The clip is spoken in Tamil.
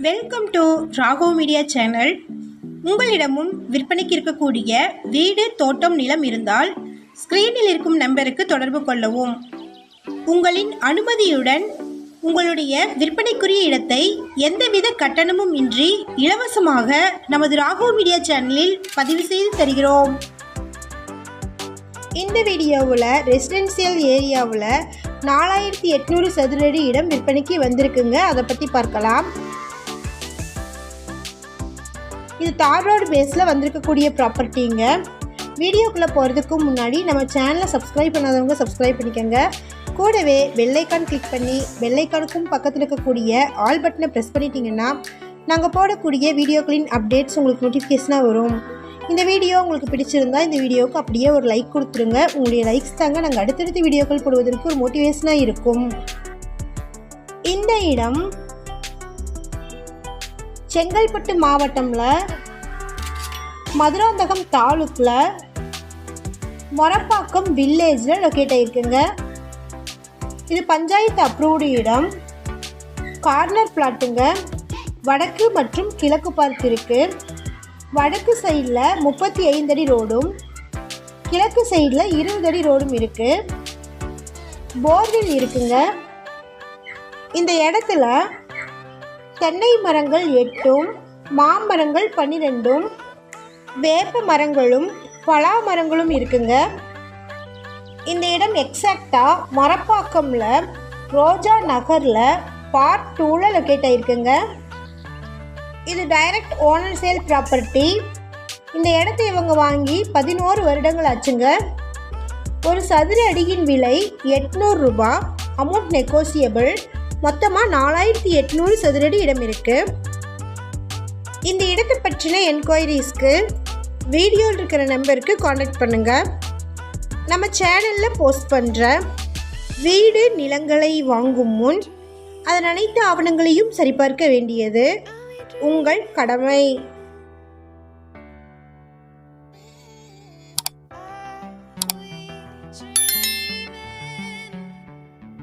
Welcome to Raghav media channel. உங்களிடமும் விற்பனைக்கு இருக்கக்கூடிய வீடு, தோட்டம், நிலம் இருந்தால் ஸ்க்ரீனில் இருக்கும் நம்பருக்கு தொடர்பு கொள்ளவும். உங்களின் அனுமதியுடன் உங்களுடைய விற்பனைக்குரிய இடத்தை எந்தவித கட்டணமும் இன்றி இலவசமாக நமது ராகவ் மீடியா சேனலில் பதிவு செய்து தருகிறோம். இந்த வீடியோவில் ரெசிடென்சியல் ஏரியாவில் 4800 சதுரடி இடம் விற்பனைக்கு வந்திருக்குங்க. அதை பற்றி பார்க்கலாம். இது தார் ரோடு பேஸில் வந்திருக்கக்கூடிய ப்ராப்பர்ட்டிங்க. வீடியோக்குள்ளே போகிறதுக்கு முன்னாடி நம்ம சேனலை சப்ஸ்கிரைப் பண்ணாதவங்க சப்ஸ்கிரைப் பண்ணிக்கோங்க. கூடவே பெல்லைக்கான் கிளிக் பண்ணி பெல்லைக்கானுக்கும் பக்கத்தில் இருக்கக்கூடிய ஆல் பட்டனை ப்ரெஸ் பண்ணிட்டீங்கன்னா நாங்கள் போடக்கூடிய வீடியோக்களின் அப்டேட்ஸ் உங்களுக்கு நோட்டிஃபிகேஷனாக வரும். இந்த வீடியோ உங்களுக்கு பிடிச்சிருந்தால் இந்த வீடியோவுக்கு அப்படியே ஒரு லைக் கொடுத்துருங்க. உங்களுடைய லைக்ஸ் தாங்க நாங்கள் அடுத்தடுத்த வீடியோக்கள் போடுவதற்கு ஒரு மோட்டிவேஷனாக இருக்கும். இந்த இடம் செங்கல்பட்டு மாவட்டமில் மதுராந்தகம் தாலுக்கில் மொரப்பாக்கம் வில்லேஜில் லொக்கேட் ஆகிருக்குங்க. இது பஞ்சாயத்து அப்ரூவ்டு இடம். கார்னர் பிளாட்டுங்க. வடக்கு மற்றும் கிழக்கு பார்த்து இருக்குது. வடக்கு சைடில் 35 அடி ரோடும் கிழக்கு சைடில் 20 அடி ரோடும் இருக்குது. போர்வெல் இருக்குங்க. இந்த இடத்துல தென்னை மரங்கள் 8, மாமரங்கள் 12, வேப்ப மரங்களும் பலா மரங்களும் இருக்குங்க. இந்த இடம் எக்ஸாக்டாக மொரப்பாக்கமில் ரோஜா நகரில் பார்ட் 2ல் லொக்கேட் ஆகிருக்குங்க. இது டைரக்ட் ஓனர் சேல் ப்ராப்பர்ட்டி. இந்த இடத்தை இவங்க வாங்கி 11 வருடங்கள் ஆச்சுங்க. ஒரு சதுர அடியின் விலை 800 ரூபா. Amount negotiable. மொத்தமாக 4800 சதுரடி இடம் இருக்குது. இந்த இடத்தை பற்றின என்கொயரிஸ்க்கு வீடியோவில் இருக்கிற நம்பருக்கு காண்டாக்ட் பண்ணுங்கள். நம்ம சேனலில் போஸ்ட் பண்ணுற வீடு, நிலங்களை வாங்கும் முன் அதன் அனைத்து ஆவணங்களையும் சரிபார்க்க வேண்டியது உங்கள் கடமை.